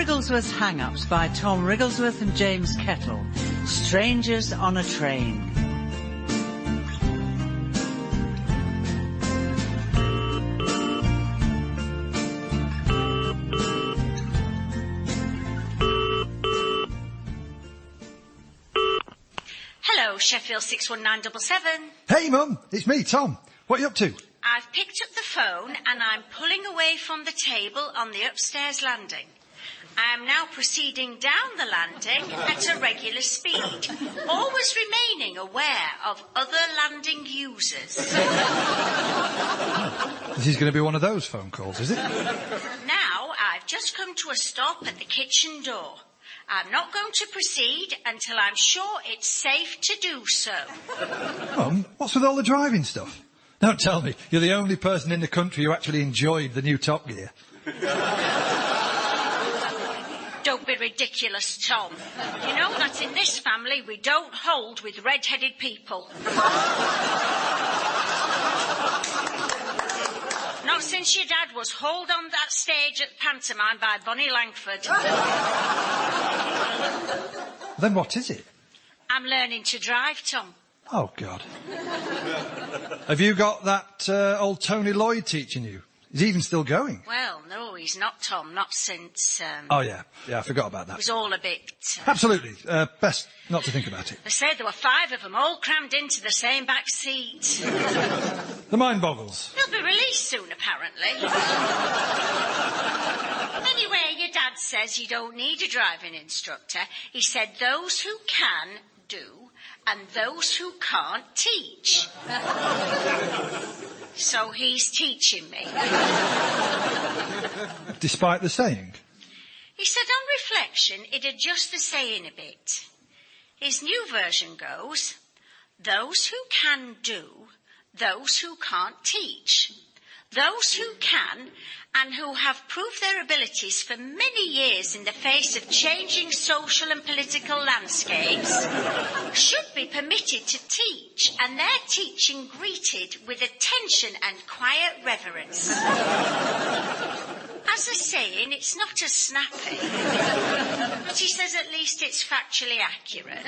Wrigglesworth Hang-Ups by Tom Wrigglesworth and James Kettle. Strangers on a Train. Hello, Sheffield 61977. Hey, Mum, it's me, Tom. What are you up to? I've picked up the phone and I'm pulling away from the table on the upstairs landing. I am now proceeding down the landing at a regular speed, always remaining aware of other landing users. This is going to be one of those phone calls, is it? Now I've just come to a stop at the kitchen door. I'm not going to proceed until I'm sure it's safe to do so. Mum, what's with all the driving stuff? Don't tell me you're the only person in the country who actually enjoyed the new Top Gear. Don't be ridiculous, Tom. You know that in this family we don't hold with red-headed people. Not since your dad was hauled on that stage at pantomime by Bonnie Langford. Then what is it? I'm learning to drive, Tom. Oh, God. Have you got that old Tony Lloyd teaching you? Is he even still going? Well, no, he's not, Tom. Not since... Oh, yeah. Yeah, I forgot about that. It was all a bit... Absolutely. Best not to think about it. They said there were 5 of them all crammed into the same back seat. The mind boggles. They'll be released soon, apparently. Anyway, your dad says you don't need a driving instructor. He said those who can do, and those who can't teach. So he's teaching me. Despite the saying? He said on reflection he'd adjust the saying a bit. His new version goes, those who can do, those who can't teach. Those who can and who have proved their abilities for many years in the face of changing social and political landscapes should be permitted to teach, and their teaching greeted with attention and quiet reverence. As a saying, it's not as snappy, but he says at least it's factually accurate.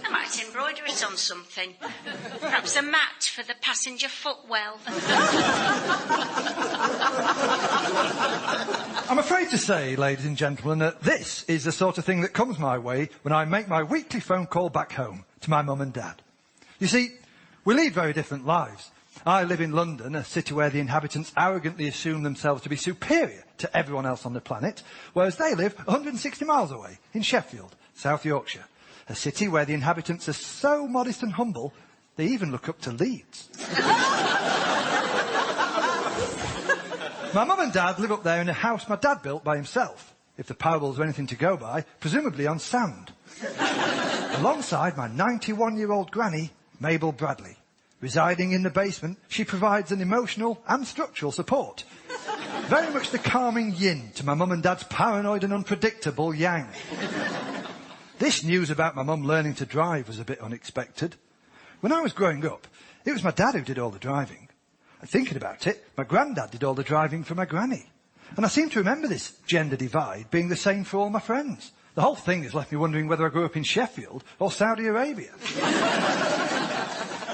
I might embroider it on something. Perhaps a mat for the passenger footwell. I'm afraid to say, ladies and gentlemen, that this is the sort of thing that comes my way when I make my weekly phone call back home to my mum and dad. You see, we lead very different lives. I live in London, a city where the inhabitants arrogantly assume themselves to be superior to everyone else on the planet, whereas they live 160 miles away in Sheffield, South Yorkshire, a city where the inhabitants are so modest and humble, they even look up to Leeds. My mum and dad live up there in a house my dad built by himself, if the parables are anything to go by, presumably on sand. Alongside my 91-year-old granny, Mabel Bradley. Residing in the basement, she provides an emotional and structural support. Very much the calming yin to my mum and dad's paranoid and unpredictable yang. This news about my mum learning to drive was a bit unexpected. When I was growing up, it was my dad who did all the driving. And thinking about it, my granddad did all the driving for my granny. And I seem to remember this gender divide being the same for all my friends. The whole thing has left me wondering whether I grew up in Sheffield or Saudi Arabia.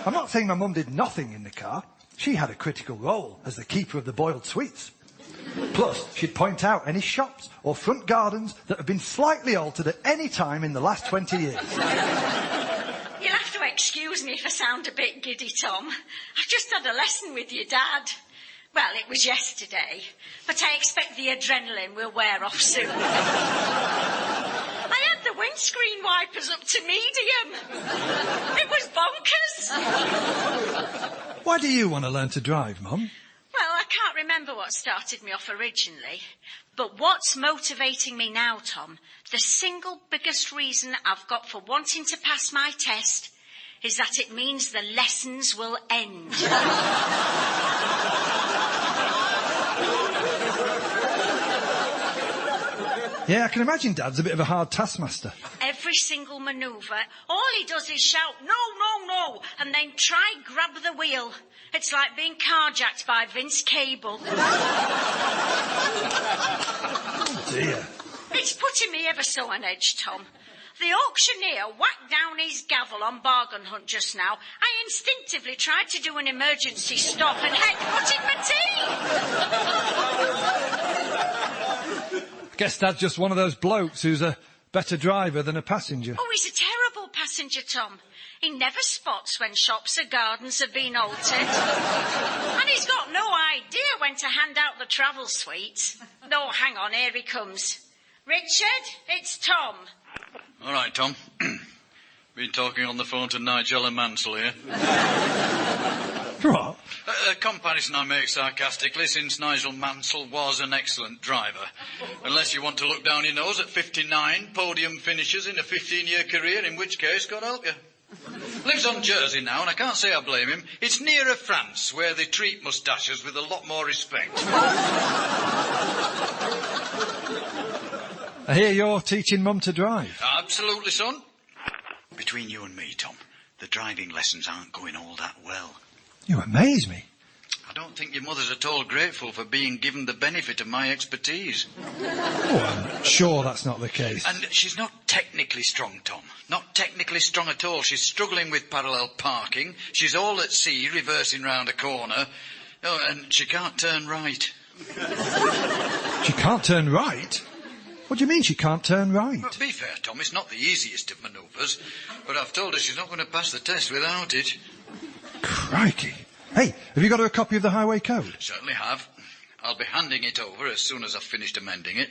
I'm not saying my mum did nothing in the car. She had a critical role as the keeper of the boiled sweets. Plus, she'd point out any shops or front gardens that have been slightly altered at any time in the last 20 years. You'll have to excuse me if I sound a bit giddy, Tom. I've just had a lesson with your dad. Well, it was yesterday, but I expect the adrenaline will wear off soon. I had the windscreen wipers up to medium. It was bonkers. Why do you want to learn to drive, Mum? Well, I can't remember what started me off originally, but what's motivating me now, Tom, the single biggest reason I've got for wanting to pass my test is that it means the lessons will end. Yeah, I can imagine Dad's a bit of a hard taskmaster. Every single manoeuvre, all he does is shout, no, no, no, and then try grab the wheel. It's like being carjacked by Vince Cable. Oh, dear. It's It's putting me ever so on edge, Tom. The auctioneer whacked down his gavel on bargain hunt just now. I instinctively tried to do an emergency stop and head-butted my team. I guess Dad's just one of those blokes who's a better driver than a passenger. Oh, he's a terrible passenger, Tom. He never spots when shops or gardens have been altered. And he's got no idea when to hand out the travel suite. No, hang on, here he comes. Richard, it's Tom. All right, Tom. Been talking on the phone to Nigel and Mansell here. What? A comparison I make sarcastically, since Nigel Mansell was an excellent driver. Unless you want to look down your nose at 59 podium finishes in a 15-year career, in which case, God help you. Lives on Jersey now, and I can't say I blame him. It's nearer France, where they treat moustaches with a lot more respect. I hear you're teaching Mum to drive. Absolutely, son. Between you and me, Tom, the driving lessons aren't going all that well. You amaze me. I don't think your mother's at all grateful for being given the benefit of my expertise. Oh, I'm sure that's not the case. And she's not technically strong, Tom. Not technically strong at all. She's struggling with parallel parking. She's all at sea, reversing round a corner. Oh, and she can't turn right. She can't turn right? What do you mean she can't turn right? Well, to be fair, Tom, it's not the easiest of manoeuvres, but I've told her she's not going to pass the test without it. Crikey. Hey, have you got her a copy of the highway code? Certainly have. I'll be handing it over as soon as I've finished amending it.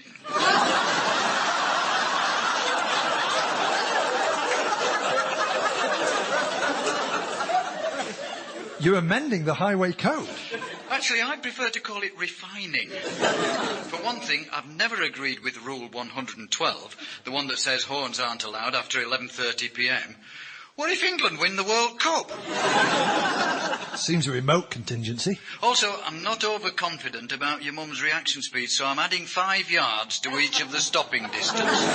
You're amending the highway code? Actually, I prefer to call it refining. For one thing, I've never agreed with Rule 112, the one that says horns aren't allowed after 11:30 p.m. What if England win the World Cup? Seems a remote contingency. Also, I'm not overconfident about your mum's reaction speed, so I'm adding 5 yards to each of the stopping distance.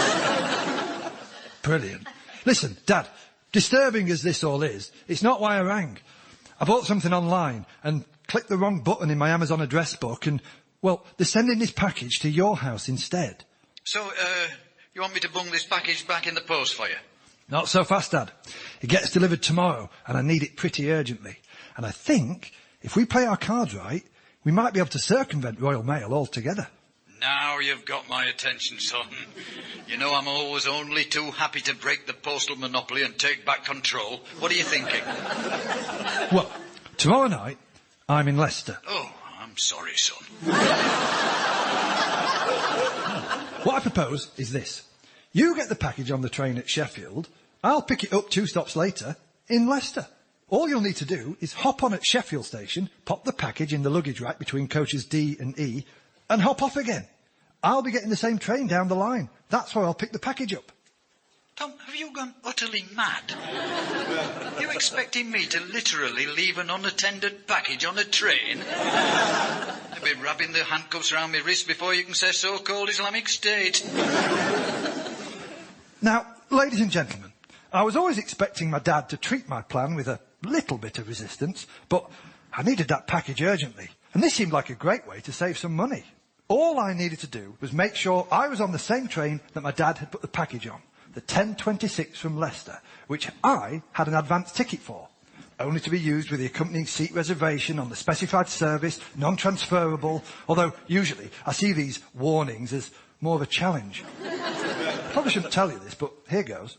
Brilliant. Listen, Dad, disturbing as this all is, it's not why I rang. I bought something online and clicked the wrong button in my Amazon address book and, well, they're sending this package to your house instead. So, you want me to bung this package back in the post for you? Not so fast, Dad. It gets delivered tomorrow and I need it pretty urgently. And I think if we play our cards right, we might be able to circumvent Royal Mail altogether. Now you've got my attention, son. You know I'm always only too happy to break the postal monopoly and take back control. What are you thinking? Well, tomorrow night, I'm in Leicester. Oh, I'm sorry, son. What I propose is this. You get the package on the train at Sheffield. I'll pick it up 2 stops later in Leicester. All you'll need to do is hop on at Sheffield station, pop the package in the luggage rack between coaches D and E, and hop off again. I'll be getting the same train down the line. That's where I'll pick the package up. Tom, have you gone utterly mad? Are you expecting me to literally leave an unattended package on a train? I'll be wrapping the handcuffs around my wrist before you can say so-called Islamic State. Now, ladies and gentlemen, I was always expecting my dad to treat my plan with a little bit of resistance, but I needed that package urgently, and this seemed like a great way to save some money. All I needed to do was make sure I was on the same train that my dad had put the package on, the 10:26 from Leicester, which I had an advance ticket for, only to be used with the accompanying seat reservation on the specified service, non-transferable, although usually I see these warnings as more of a challenge. I probably shouldn't tell you this, but here goes.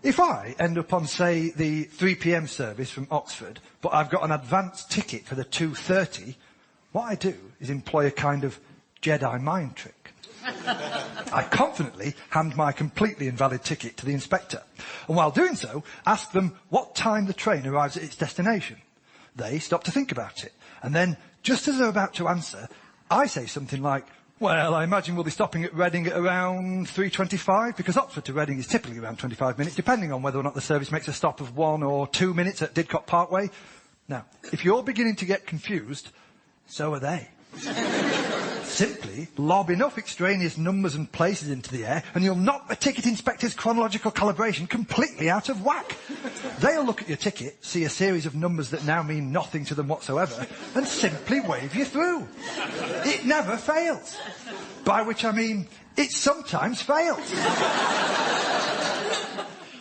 If I end up on, say, the 3 p.m. service from Oxford, but I've got an advance ticket for the 2:30, what I do is employ a kind of Jedi mind trick. I confidently hand my completely invalid ticket to the inspector, and while doing so, ask them what time the train arrives at its destination. They stop to think about it, and then, just as they're about to answer, I say something like, well, I imagine we'll be stopping at Reading at around 3:25, because Oxford to Reading is typically around 25 minutes, depending on whether or not the service makes a stop of 1 or 2 minutes at Didcot Parkway. Now, if you're beginning to get confused, so are they. Simply lob enough extraneous numbers and places into the air and you'll knock the ticket inspector's chronological calibration completely out of whack. They'll look at your ticket, see a series of numbers that now mean nothing to them whatsoever, and simply wave you through. It never fails. By which I mean, it sometimes fails.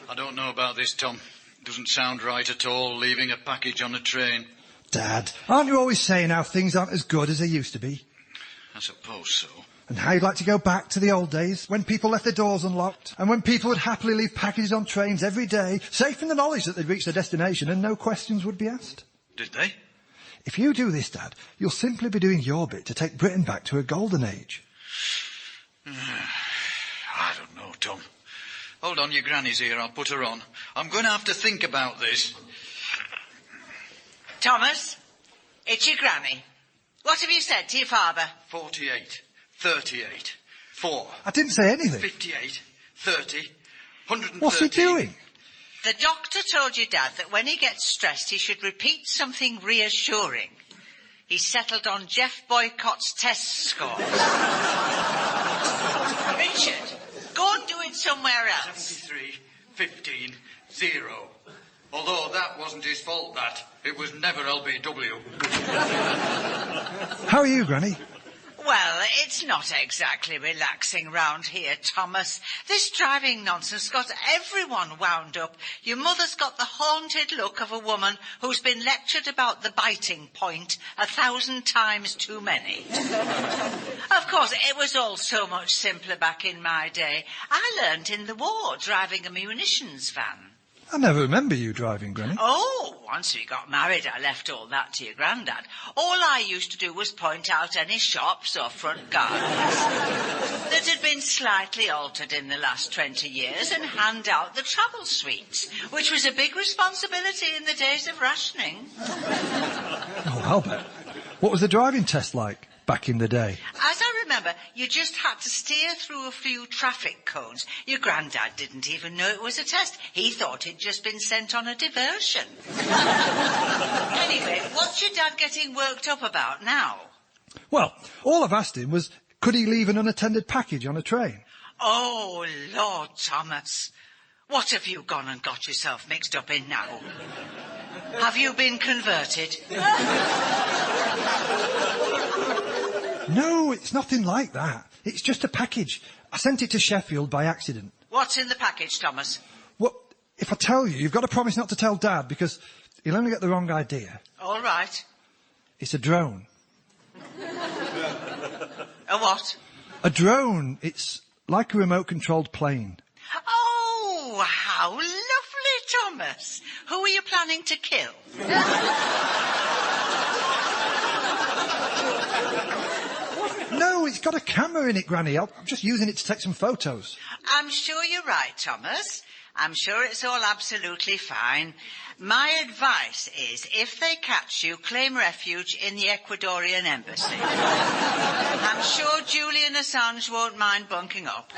I don't know about this, Tom. Doesn't sound right at all, leaving a package on a train. Dad, aren't you always saying how things aren't as good as they used to be? I suppose so. And how you'd like to go back to the old days, when people left their doors unlocked, and when people would happily leave packages on trains every day, safe in the knowledge that they'd reached their destination and no questions would be asked. Did they? If you do this, Dad, you'll simply be doing your bit to take Britain back to a golden age. I don't know, Tom. Hold on, your granny's here. I'll put her on. I'm going to have to think about this. Thomas, it's your granny. What have you said to your father? 48, 38, 4. I didn't say anything. 58, 30, 113. What's he doing? The doctor told your dad that when he gets stressed, he should repeat something reassuring. He settled on Jeff Boycott's test scores. Richard, go and do it somewhere else. 73, 15, 0. Although that wasn't his fault, that. It was never LBW. How are you, Granny? Well, it's not exactly relaxing round here, Thomas. This driving nonsense got everyone wound up. Your mother's got the haunted look of a woman who's been lectured about the biting point 1,000 times too many. Of course, it was all so much simpler back in my day. I learnt in the war driving a munitions van. I never remember you driving, Granny. Oh, once we got married, I left all that to your granddad. All I used to do was point out any shops or front gardens that had been slightly altered in the last 20 years and hand out the travel sweets, which was a big responsibility in the days of rationing. Oh, I'll bet. What was the driving test like back in the day? As I remember, you just had to steer through a few traffic cones. Your granddad didn't even know it was a test. He thought it'd just been sent on a diversion. Anyway, what's your dad getting worked up about now? Well, all I've asked him was, could he leave an unattended package on a train? Oh, Lord, Thomas. What have you gone and got yourself mixed up in now? Have you been converted? No, it's nothing like that. It's just a package. I sent it to Sheffield by accident. What's in the package, Thomas? Well, if I tell you, you've got to promise not to tell Dad, because he'll only get the wrong idea. All right. It's a drone. A what? A drone. It's like a remote-controlled plane. Oh, how lovely, Thomas. Who are you planning to kill? No, it's got a camera in it, Granny. I'm just using it to take some photos. I'm sure you're right, Thomas. I'm sure it's all absolutely fine. My advice is, if they catch you, claim refuge in the Ecuadorian embassy. I'm sure Julian Assange won't mind bunking up.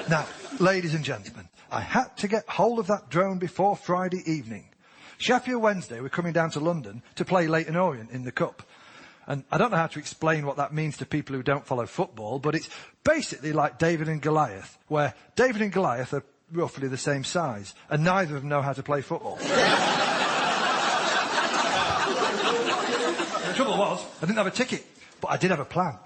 Now, ladies and gentlemen, I had to get hold of that drone before Friday evening. Sheffield Wednesday were coming down to London to play Leyton Orient in the Cup. And I don't know how to explain what that means to people who don't follow football, but it's basically like David and Goliath, where David and Goliath are roughly the same size, and neither of them know how to play football. The trouble was, I didn't have a ticket, but I did have a plan.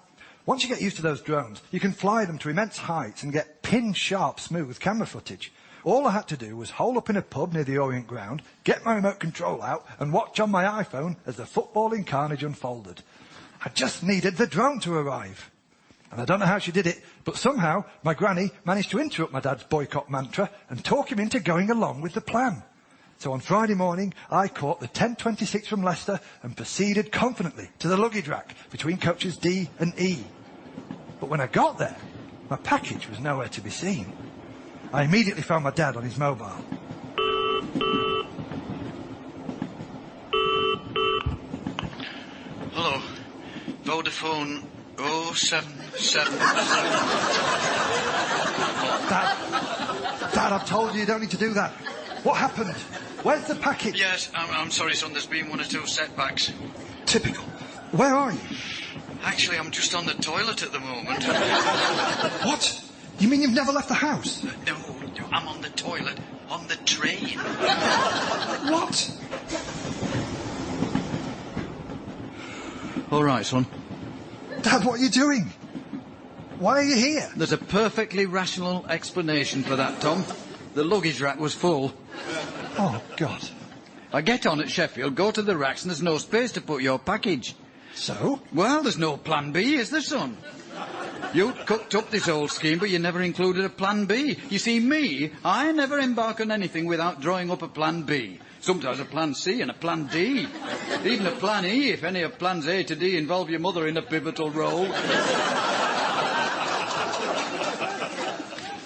Once you get used to those drones, you can fly them to immense heights and get pin-sharp, smooth camera footage. All I had to do was hole up in a pub near the Orient ground, get my remote control out, and watch on my iPhone as the footballing carnage unfolded. I just needed the drone to arrive. And I don't know how she did it, but somehow my granny managed to interrupt my dad's boycott mantra and talk him into going along with the plan. So on Friday morning, I caught the 10:26 from Leicester and proceeded confidently to the luggage rack between coaches D and E. But when I got there, my package was nowhere to be seen. I immediately found my dad on his mobile. Hello. Vodafone 077. Dad, I've told you you don't need to do that. What happened? Where's the package? Yes, I'm sorry, son. There's been one or two setbacks. Typical. Where are you? Actually, I'm just on the toilet at the moment. What? You mean you've never left the house? No, I'm on the toilet, on the train. What? All right, son. Dad, what are you doing? Why are you here? There's a perfectly rational explanation for that, Tom. The luggage rack was full. Oh, God. I get on at Sheffield, go to the racks, and there's no space to put your package. So? Well, there's no plan B, is there, son? You cooked up this old scheme, but you never included a plan B. You see, me, I never embark on anything without drawing up a plan B. Sometimes a plan C and a plan D. Even a plan E, if any of plans A to D involve your mother in a pivotal role.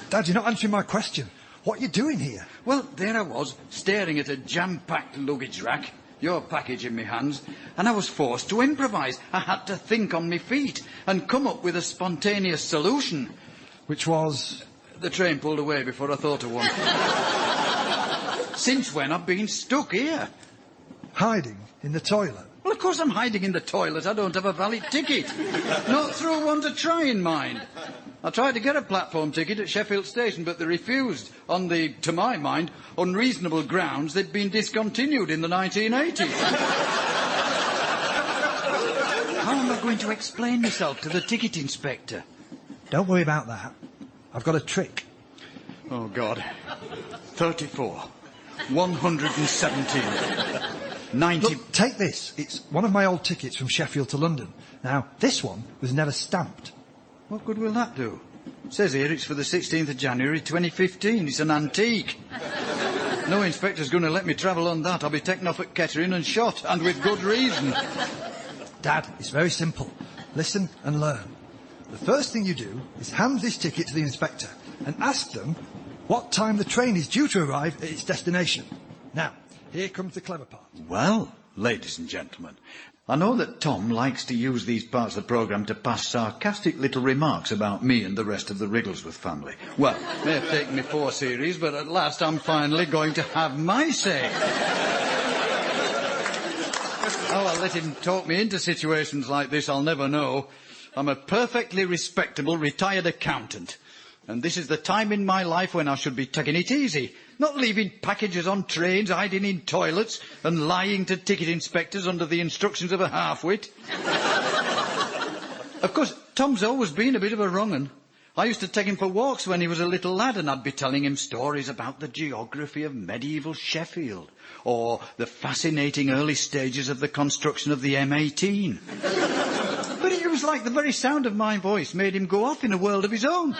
Dad, you're not answering my question. What are you doing here? Well, there I was, staring at a jam-packed luggage rack, your package in my hands, and I was forced to improvise. I had to think on my feet and come up with a spontaneous solution. Which was? The train pulled away before I thought of one. Since when I've been stuck here? Hiding in the toilet? Well, of course I'm hiding in the toilet. I don't have a valid ticket. Not through one to try in mind. I tried to get a platform ticket at Sheffield Station, but they refused on the, to my mind, unreasonable grounds they'd been discontinued in the 1980s. How am I going to explain myself to the ticket inspector? Don't worry about that. I've got a trick. Oh, God. 34. 117. 90... Look, take this. It's one of my old tickets from Sheffield to London. Now, this one was never stamped. What good will that do? It says here it's for the 16th of January 2015. It's an antique. No inspector's going to let me travel on that. I'll be taken off at Kettering and shot, and with good reason. Dad, it's very simple. Listen and learn. The first thing you do is hand this ticket to the inspector and ask them what time the train is due to arrive at its destination. Now, here comes the clever part. Well, ladies and gentlemen, I know that Tom likes to use these parts of the programme to pass sarcastic little remarks about me and the rest of the Wrigglesworth family. Well, it may have taken me 4 series, but at last I'm finally going to have my say. How I'll let him talk me into situations like this, I'll never know. I'm a perfectly respectable retired accountant. And this is the time in my life when I should be taking it easy, not leaving packages on trains, hiding in toilets, and lying to ticket inspectors under the instructions of a half-wit. Of course, Tom's always been a bit of a wrong-un. I used to take him for walks when he was a little lad, and I'd be telling him stories about the geography of medieval Sheffield, or the fascinating early stages of the construction of the M18. But it was like the very sound of my voice made him go off in a world of his own.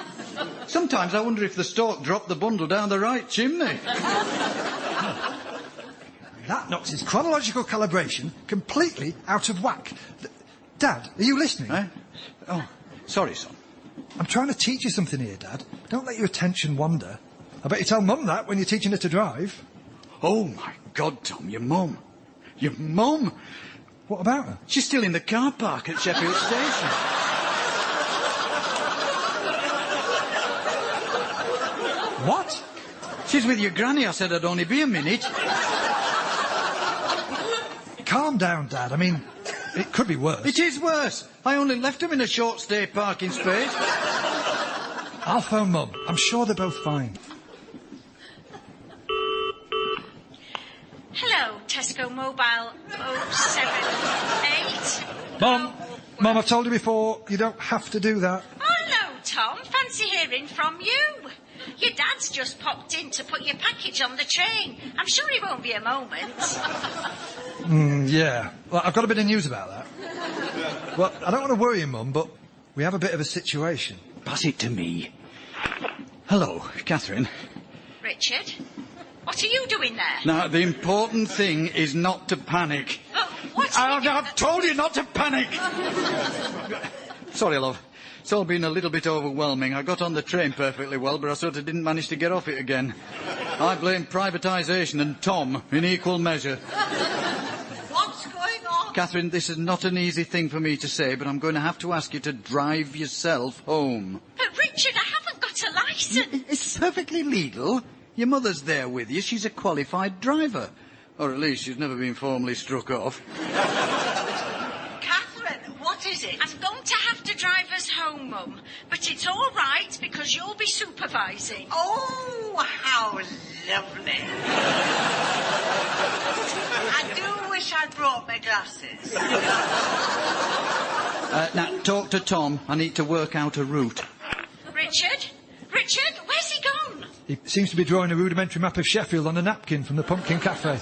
Sometimes I wonder if the stork dropped the bundle down the right chimney. That knocks his chronological calibration completely out of whack. Dad, are you listening? Eh? Oh, sorry, son. I'm trying to teach you something here, Dad. Don't let your attention wander. I bet you tell Mum that when you're teaching her to drive. Oh, my God, Tom, your mum. Your mum? What about her? She's still in the car park at Sheffield Station. What? She's with your granny. I said I'd only be a minute. Calm down, Dad. I mean, it could be worse. It is worse. I only left them in a short stay parking space. I'll phone Mum. I'm sure they're both fine. Hello, Tesco Mobile 078. Mum, I've told you before, you don't have to do that. Oh, no, Tom. Fancy hearing from you. Your dad's just popped in to put your package on the train. I'm sure he won't be a moment. Yeah. Well, I've got a bit of news about that. Well, I don't want to worry you, Mum, but we have a bit of a situation. Pass it to me. Hello, Catherine. Richard, what are you doing there? Now, the important thing is not to panic. Oh, what are you doing? I've told you not to panic! Sorry, love. It's all been a little bit overwhelming. I got on the train perfectly well, but I sort of didn't manage to get off it again. I blame privatisation and Tom in equal measure. What's going on? Catherine, this is not an easy thing for me to say, but I'm going to have to ask you to drive yourself home. But, Richard, I haven't got a licence. It's perfectly legal. Your mother's there with you. She's a qualified driver. Or at least she's never been formally struck off. Catherine, what is is it? I'm going to have to drive us home, Mum. But it's all right because you'll be supervising. Oh, how lovely. I do wish I'd brought my glasses. Now, talk to Tom. I need to work out a route. Richard? Richard, where's he gone? He seems to be drawing a rudimentary map of Sheffield on a napkin from the Pumpkin Cafe.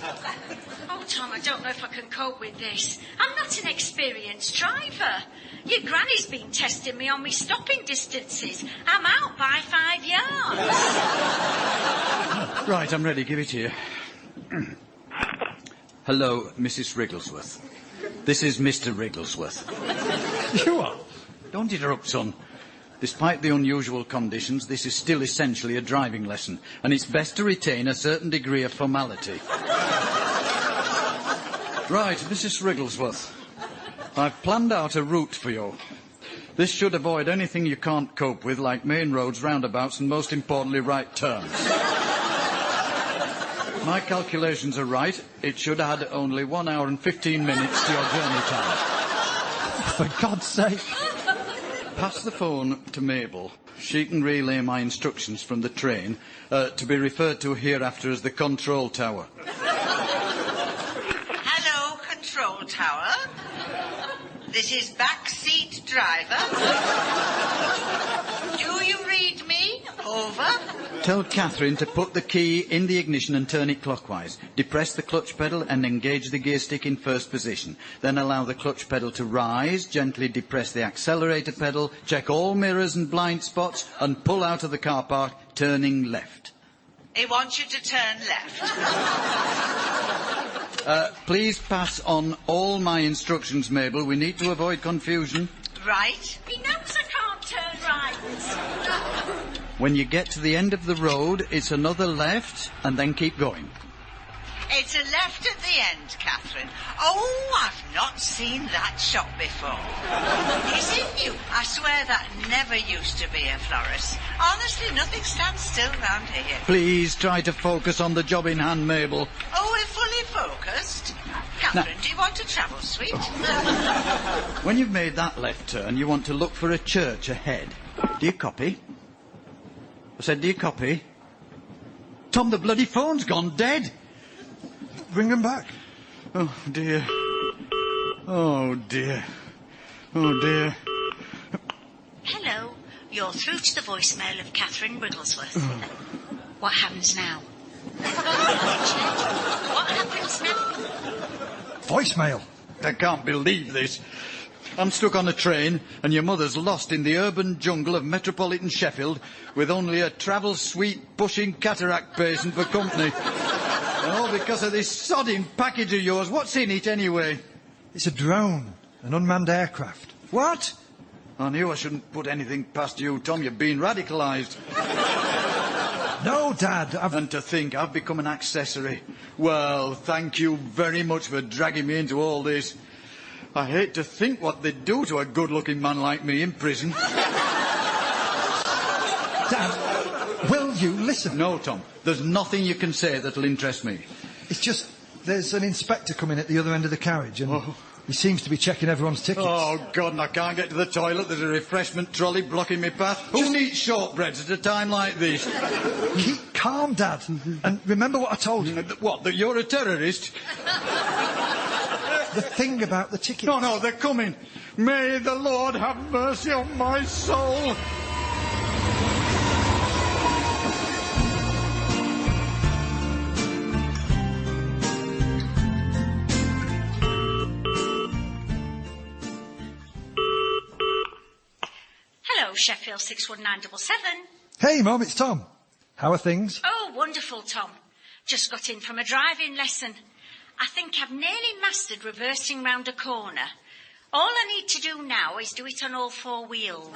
Oh, Tom, I don't know if I can cope with this. I'm not an experienced driver. Your granny's been testing me on my stopping distances. I'm out by 5 yards. Right, I'm ready. Give it here. Hello, Mrs. Wrigglesworth. This is Mr. Wrigglesworth. You are? Don't interrupt, son. Despite the unusual conditions, this is still essentially a driving lesson, and it's best to retain a certain degree of formality. Right, Mrs. Wrigglesworth. I've planned out a route for you. This should avoid anything you can't cope with, like main roads, roundabouts, and most importantly, right turns. My calculations are right. It should add only 1 hour and 15 minutes to your journey time. For God's sake. Pass the phone to Mabel. She can relay my instructions from the train, to be referred to hereafter as the control tower. Hello, control tower. This is backseat driver. Do you read me? Over. Tell Catherine to put the key in the ignition and turn it clockwise. Depress the clutch pedal and engage the gear stick in first position. Then allow the clutch pedal to rise, gently depress the accelerator pedal, check all mirrors and blind spots, and pull out of the car park, turning left. He wants you to turn left. Please pass on all my instructions, Mabel. We need to avoid confusion. Right. He knows I can't turn right. When you get to the end of the road, it's another left, and then keep going. It's a left at the end, Catherine. Oh, I've not seen that shop before. Is it new? I swear that never used to be a florist. Honestly, nothing stands still round here. Please try to focus on the job in hand, Mabel. Oh, we're fully focused. Catherine, do you want a travel suite? When you've made that left turn, you want to look for a church ahead. Do you copy? I said, do you copy? Tom, the bloody phone's gone dead. Bring them back. Oh, dear. Oh, dear. Oh, dear. Hello, you're through to the voicemail of Catherine Wrigglesworth. What happens now? What happens now? Voicemail. I can't believe this. I'm stuck on a train, and your mother's lost in the urban jungle of metropolitan Sheffield with only a travel suite pushing cataract patient for company. Oh, because of this sodding package of yours. What's in it, anyway? It's a drone, an unmanned aircraft. What? I knew I shouldn't put anything past you, Tom. You've been radicalised. No, Dad, And to think I've become an accessory. Well, thank you very much for dragging me into all this. I hate to think what they'd do to a good-looking man like me in prison. Dad, will you listen? No, Tom. There's nothing you can say that'll interest me. It's just, there's an inspector coming at the other end of the carriage, and he seems to be checking everyone's tickets. Oh, God, and I can't get to the toilet. There's a refreshment trolley blocking me path. Who needs shortbreads at a time like this? Keep calm, Dad, and remember what I told you. What, that you're a terrorist? The thing about the tickets. No, they're coming. May the Lord have mercy on my soul. Hello, Sheffield 61977. Hey, Mum, it's Tom. How are things? Oh, wonderful, Tom. Just got in from a driving lesson. I think I've nearly mastered reversing round a corner. All I need to do now is do it on all four wheels.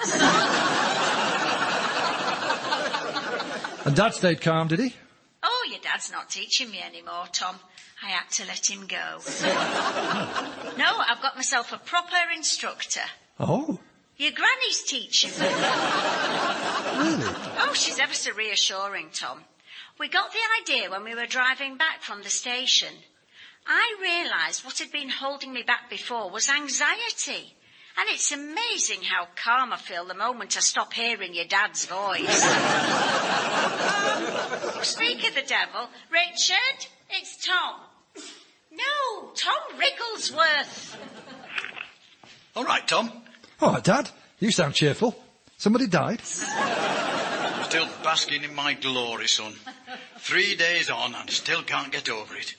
And Dad stayed calm, did he? Oh, your dad's not teaching me anymore, Tom. I had to let him go. No, I've got myself a proper instructor. Oh, Your granny's teaching me. really? Oh, she's ever so reassuring, Tom. We got the idea when we were driving back from the station. I realised what had been holding me back before was anxiety. And it's amazing how calm I feel the moment I stop hearing your dad's voice. Speak of the devil, Richard, it's Tom. No, Tom Wrigglesworth. All right, Tom. All right, Dad. You sound cheerful. Somebody died? I'm still basking in my glory, son. 3 days on and still can't get over it.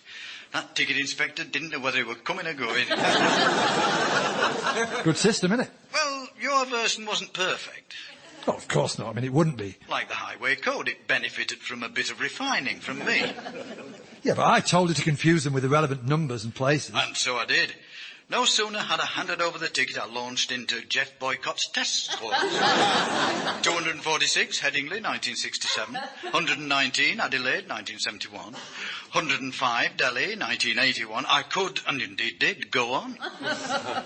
That ticket inspector didn't know whether he were coming or going. Good system, innit? Well, your version wasn't perfect. Oh, of course not. I mean, it wouldn't be. Like the highway code, it benefited from a bit of refining from me. Yeah, but I told you to confuse them with irrelevant numbers and places. And so I did. No sooner had I handed over the ticket, I launched into Jeff Boycott's test scores. 246, Headingley, 1967. 119, Adelaide, 1971. 105, Delhi, 1981. I could, and indeed did, go on.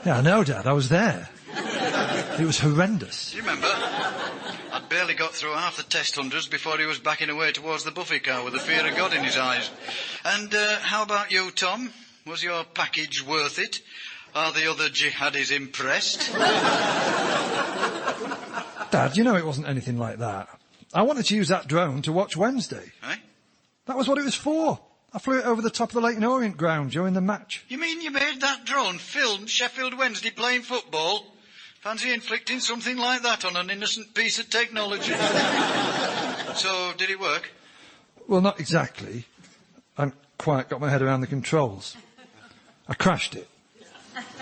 Yeah, I know, Dad. I was there. It was horrendous. Do you remember? I'd barely got through half the test hundreds before he was backing away towards the buffet car with the fear of God in his eyes. And how about you, Tom? Was your package worth it? Are the other jihadis impressed? Dad, you know it wasn't anything like that. I wanted to use that drone to watch Wednesday. Eh? That was what it was for. I flew it over the top of the Leighton Orient ground during the match. You mean you made that drone film Sheffield Wednesday playing football? Fancy inflicting something like that on an innocent piece of technology. So, did it work? Well, not exactly. I hadn't quite got my head around the controls. I crashed it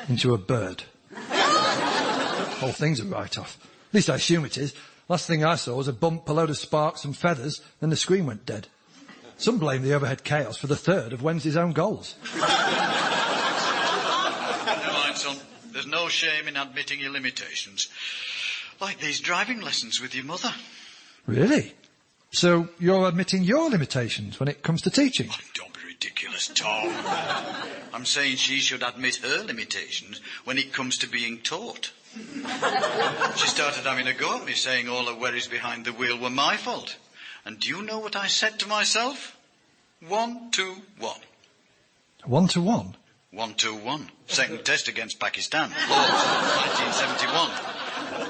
into a bird. Whole thing's a write-off. At least I assume it is. Last thing I saw was a bump, a load of sparks and feathers, then the screen went dead. Some blame the overhead chaos for the third of Wednesday's own goals. Never mind, son. There's no shame in admitting your limitations. Like these driving lessons with your mother. Really? So you're admitting your limitations when it comes to teaching? Oh, don't be ridiculous, Tom. I'm saying she should admit her limitations when it comes to being taught. She started having a go at me, saying all the worries behind the wheel were my fault. And do you know what I said to myself? 1, 2, 1. 1 to 1? 1, 2, 1. Second test against Pakistan. Lords, 1971.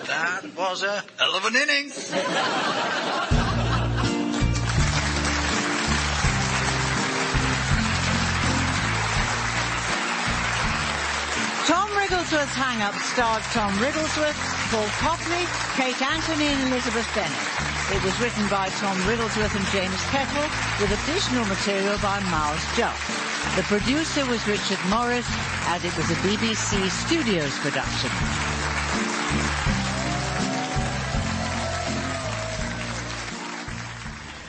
That was a hell of an inning. Tom Wrigglesworth's Hang-Up starred Tom Wrigglesworth, Paul Copley, Kate Anthony and Elizabeth Bennett. It was written by Tom Wrigglesworth and James Kettle, with additional material by Miles Jupp. The producer was Richard Morris, and it was a BBC Studios production.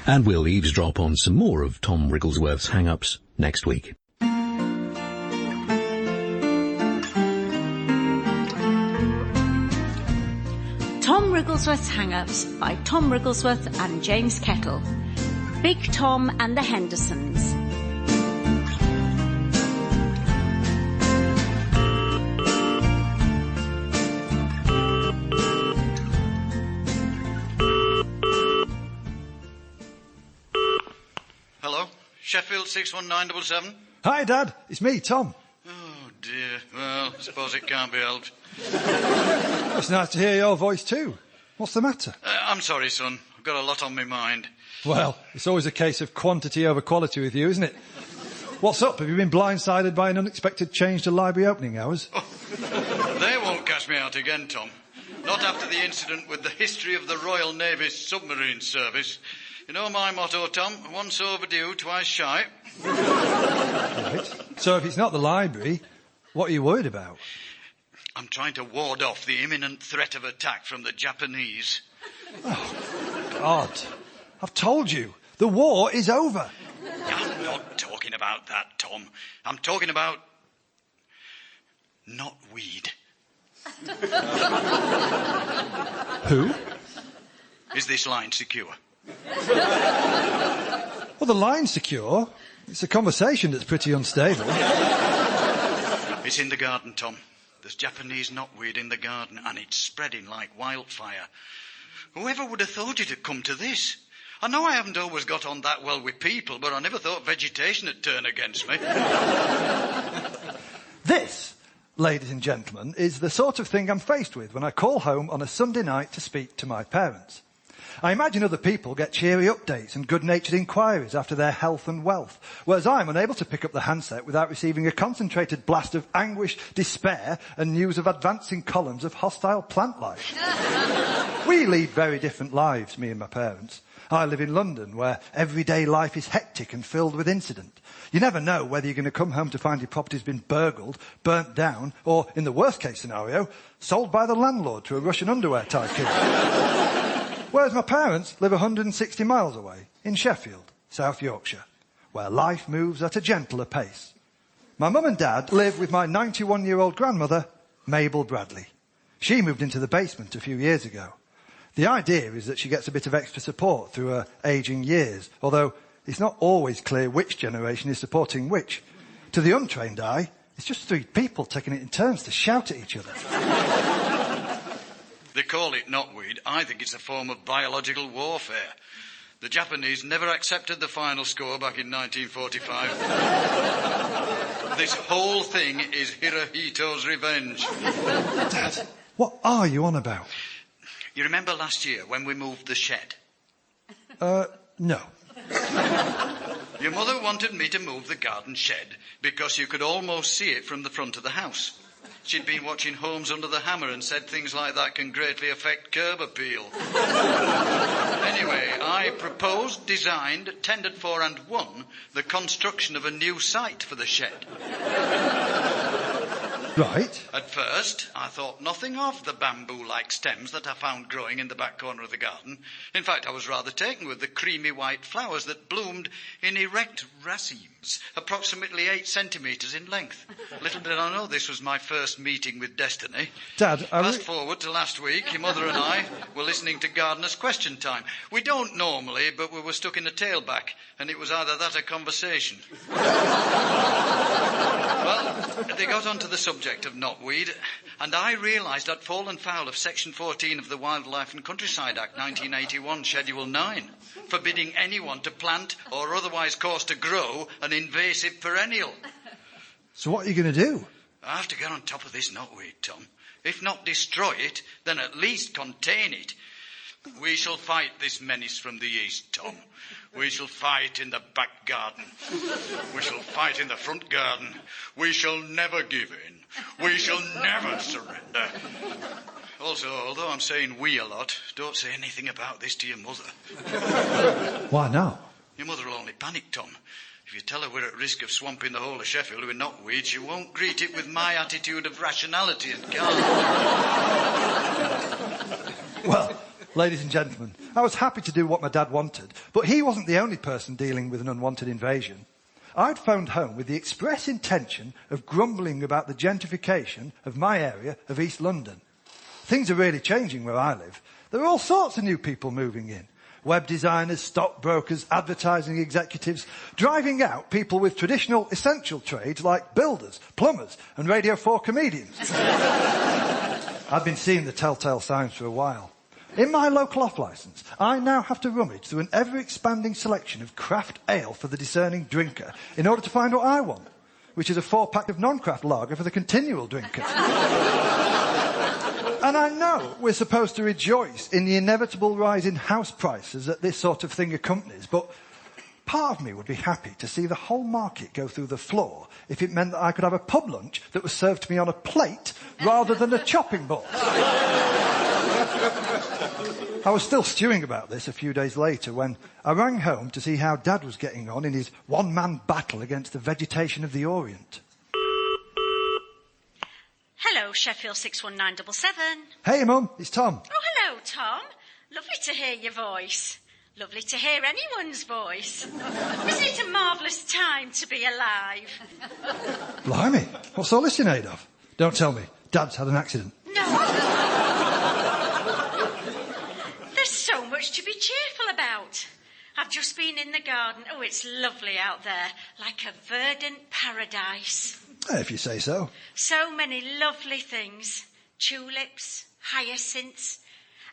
And we'll eavesdrop on some more of Tom Wrigglesworth's Hang-Ups next week. Tom Wrigglesworth's Hang-Ups by Tom Wrigglesworth and James Kettle. Big Tom and the Hendersons. Hello, Sheffield 61977. Hi, Dad. It's me, Tom. Oh, dear. Well, I suppose it can't be helped. It's nice to hear your voice too. What's the matter? I'm sorry, son. I've got a lot on my mind. Well, it's always a case of quantity over quality with you, isn't it? What's up? Have you been blindsided by an unexpected change to library opening hours? Oh, they won't catch me out again, Tom. Not after the incident with the history of the Royal Navy's submarine service. You know my motto, Tom? Once overdue, twice shy. Right. So if it's not the library, what are you worried about? I'm trying to ward off the imminent threat of attack from the Japanese. Oh, God. I've told you, the war is over. I'm not talking about that, Tom. I'm talking about... not weed. Who? Is this line secure? Well, the line's secure. It's a conversation that's pretty unstable. It's in the garden, Tom. There's Japanese knotweed in the garden, and it's spreading like wildfire. Whoever would have thought it had come to this? I know I haven't always got on that well with people, but I never thought vegetation would turn against me. This ladies and gentlemen, is the sort of thing I'm faced with when I call home on a Sunday night to speak to my parents. I imagine other people get cheery updates and good-natured inquiries after their health and wealth, whereas I'm unable to pick up the handset without receiving a concentrated blast of anguish, despair, and news of advancing columns of hostile plant life. We lead very different lives, me and my parents. I live in London, where everyday life is hectic and filled with incident. You never know whether you're going to come home to find your property's been burgled, burnt down, or, in the worst-case scenario, sold by the landlord to a Russian underwear tycoon. Whereas my parents live 160 miles away, in Sheffield, South Yorkshire, where life moves at a gentler pace. My mum and dad live with my 91-year-old grandmother, Mabel Bradley. She moved into the basement a few years ago. The idea is that she gets a bit of extra support through her ageing years, although it's not always clear which generation is supporting which. To the untrained eye, it's just three people taking it in turns to shout at each other. They call it knotweed. I think it's a form of biological warfare. The Japanese never accepted the final score back in 1945. This whole thing is Hirohito's revenge. Dad, what are you on about? You remember last year when we moved the shed? No. Your mother wanted me to move the garden shed because you could almost see it from the front of the house. She'd been watching Homes Under the Hammer and said things like that can greatly affect curb appeal. Anyway, I proposed, designed, tendered for and won the construction of a new site for the shed. Right. At first, I thought nothing of the bamboo-like stems that I found growing in the back corner of the garden. In fact, I was rather taken with the creamy white flowers that bloomed in erect racemes, approximately 8 centimetres in length. Little did I know this was my first meeting with destiny. Dad, Fast forward to last week, your mother and I were listening to Gardener's Question Time. We don't normally, but we were stuck in a tailback, and it was either that or conversation. Well, they got onto the subject of knotweed, and I realised I'd fallen foul of Section 14 of the Wildlife and Countryside Act 1981, Schedule 9, forbidding anyone to plant or otherwise cause to grow an invasive perennial. So what are you going to do? I have to get on top of this knotweed, Tom. If not destroy it, then at least contain it. We shall fight this menace from the east, Tom. We shall fight in the back garden. We shall fight in the front garden. We shall never give in. We shall never surrender. Also, although I'm saying we a lot, don't say anything about this to your mother. Why not? Your mother will only panic, Tom. If you tell her we're at risk of swamping the whole of Sheffield with knotweed, she won't greet it with my attitude of rationality and calm. Well, ladies and gentlemen, I was happy to do what my dad wanted, but he wasn't the only person dealing with an unwanted invasion. I'd phoned home with the express intention of grumbling about the gentrification of my area of East London. Things are really changing where I live. There are all sorts of new people moving in. Web designers, stockbrokers, advertising executives, driving out people with traditional essential trades like builders, plumbers, and Radio 4 comedians. I've been seeing the telltale signs for a while. In my local off-licence, I now have to rummage through an ever-expanding selection of craft ale for the discerning drinker in order to find what I want, which is a 4-pack of non-craft lager for the continual drinker. And I know we're supposed to rejoice in the inevitable rise in house prices that this sort of thing accompanies, but part of me would be happy to see the whole market go through the floor if it meant that I could have a pub lunch that was served to me on a plate rather than a chopping board. I was still stewing about this a few days later when I rang home to see how Dad was getting on in his one-man battle against the vegetation of the Orient. Hello, Sheffield 61977. Hey, Mum, it's Tom. Oh, hello, Tom. Lovely to hear your voice. Lovely to hear anyone's voice. Isn't it a marvellous time to be alive? Blimey, what's all this in aid of? Don't tell me. Dad's had an accident. No. There's so much to be cheerful about. I've just been in the garden. Oh, it's lovely out there, like a verdant paradise. If you say so. So many lovely things. Tulips, hyacinths,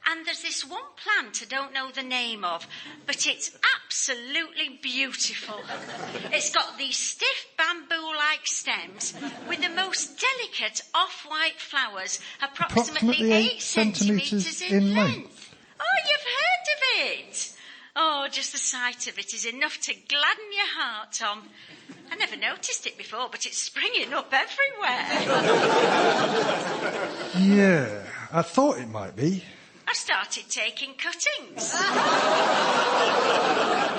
And there's this one plant I don't know the name of, but it's absolutely beautiful. It's got these stiff bamboo-like stems with the most delicate off-white flowers, approximately 8 centimetres in length. Oh, you've heard of it? Oh, just the sight of it is enough to gladden your heart, Tom. I never noticed it before, but it's springing up everywhere. Yeah, I thought it might be. I've started taking cuttings.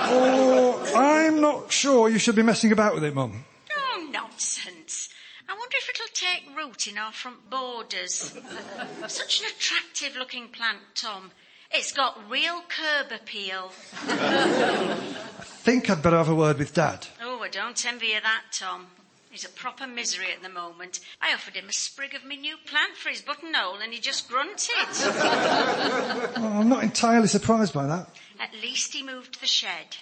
Oh, I'm not sure you should be messing about with it, Mum. Oh, nonsense. I wonder if it'll take root in our front borders. Such an attractive-looking plant, Tom. It's got real curb appeal. I think I'd better have a word with Dad. Oh, I don't envy you that, Tom. He's a proper misery at the moment. I offered him a sprig of my new plant for his buttonhole and he just grunted. Oh, I'm not entirely surprised by that. At least he moved the shed.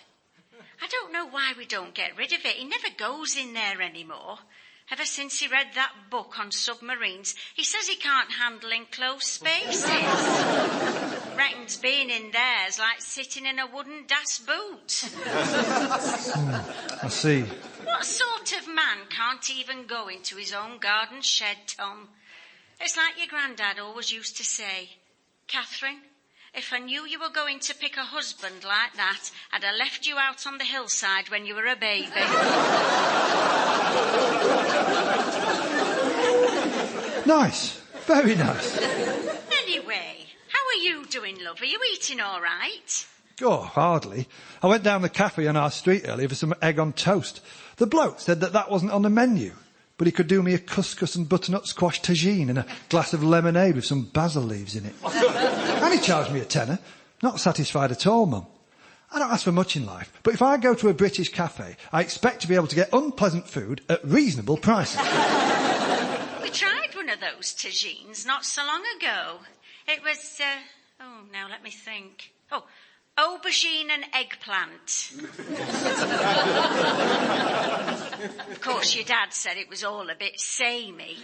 I don't know why we don't get rid of it. He never goes in there anymore. Ever since he read that book on submarines, he says he can't handle enclosed spaces. Reckons being in there's like sitting in a wooden Das Boot. I see. What sort of man can't even go into his own garden shed, Tom? It's like your granddad always used to say, Catherine, if I knew you were going to pick a husband like that, I'd have left you out on the hillside when you were a baby. Nice. Very nice. Anyway, how are you doing, love? Are you eating all right? Oh, hardly. I went down the cafe on our street earlier for some egg on toast. The bloke said that wasn't on the menu, but he could do me a couscous and butternut squash tagine and a glass of lemonade with some basil leaves in it. And he charged me a tenner. Not satisfied at all, Mum. I don't ask for much in life, but if I go to a British cafe, I expect to be able to get unpleasant food at reasonable prices. We tried one of those tagines not so long ago. It was, now let me think. Oh, aubergine and eggplant. Of course, your dad said it was all a bit samey.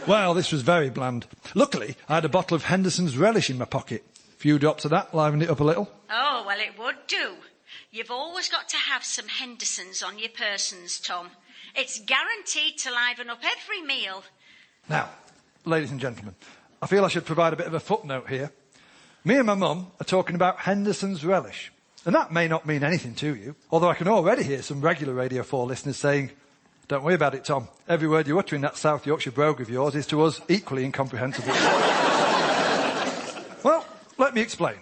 Well, this was very bland. Luckily, I had a bottle of Hendersons relish in my pocket. A few drops of that livened it up a little. Oh, well, it would do. You've always got to have some Hendersons on your persons, Tom. It's guaranteed to liven up every meal. Now, ladies and gentlemen, I feel I should provide a bit of a footnote here. Me and my mum are talking about Hendersons relish. And that may not mean anything to you, although I can already hear some regular Radio 4 listeners saying, don't worry about it, Tom. Every word you utter in that South Yorkshire brogue of yours is to us equally incomprehensible. Well, let me explain.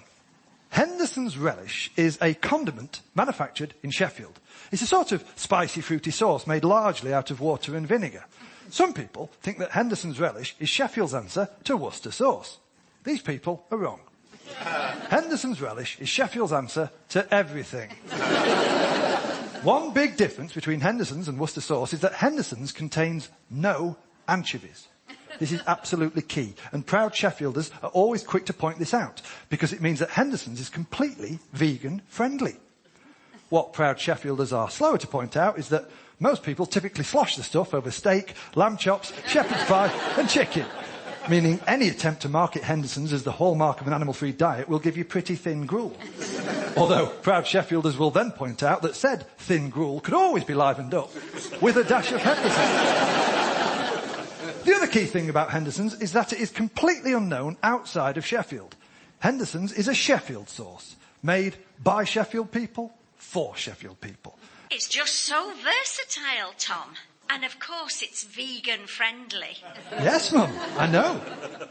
Henderson's relish is a condiment manufactured in Sheffield. It's a sort of spicy, fruity sauce made largely out of water and vinegar. Some people think that Henderson's relish is Sheffield's answer to Worcester sauce. These people are wrong. Henderson's relish is Sheffield's answer to everything. One big difference between Henderson's and Worcester sauce is that Henderson's contains no anchovies. This is absolutely key, and proud Sheffielders are always quick to point this out, because it means that Henderson's is completely vegan-friendly. What proud Sheffielders are slower to point out is that most people typically slosh the stuff over steak, lamb chops, shepherd's pie and chicken, meaning any attempt to market Henderson's as the hallmark of an animal-free diet will give you pretty thin gruel. Although proud Sheffielders will then point out that said thin gruel could always be livened up with a dash of Henderson's. The other key thing about Henderson's is that it is completely unknown outside of Sheffield. Henderson's is a Sheffield sauce, made by Sheffield people, for Sheffield people. It's just so versatile, Tom. And of course it's vegan-friendly. Yes, Mum, I know.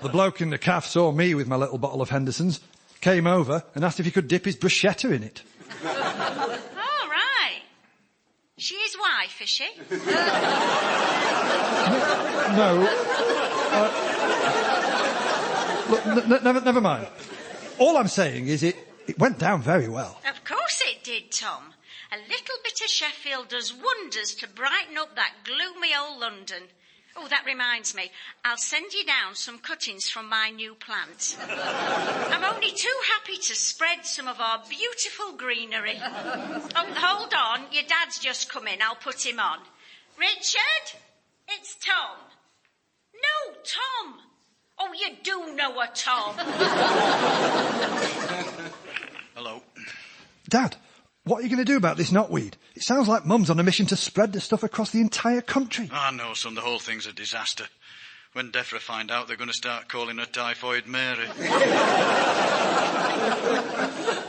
The bloke in the cafe saw me with my little bottle of Henderson's, came over and asked if he could dip his bruschetta in it. All right. She his wife, is she? No. Look, never mind. All I'm saying is it went down very well. Of course it did, Tom. A little bit of Sheffield does wonders to brighten up that gloomy old London. Oh, that reminds me. I'll send you down some cuttings from my new plant. I'm only too happy to spread some of our beautiful greenery. Oh, hold on. Your dad's just come in. I'll put him on. Richard? It's Tom. No, Tom. Oh, you do know her, Tom. Hello. Dad, what are you going to do about this knotweed? It sounds like Mum's on a mission to spread the stuff across the entire country. I know, son, the whole thing's a disaster. When Defra find out, they're going to start calling her Typhoid Mary.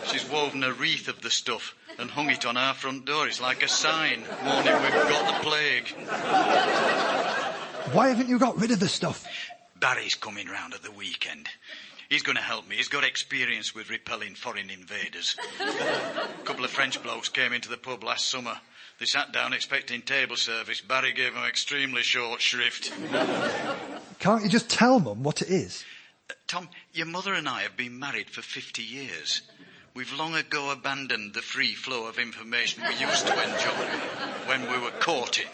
She's woven a wreath of the stuff and hung it on our front door. It's like a sign warning we've got the plague. Why haven't you got rid of the stuff? Barry's coming round at the weekend. He's going to help me. He's got experience with repelling foreign invaders. A couple of French blokes came into the pub last summer. They sat down expecting table service. Barry gave them extremely short shrift. Can't you just tell Mum what it is? Tom, your mother and I have been married for 50 years. We've long ago abandoned the free flow of information we used to enjoy when we were courting.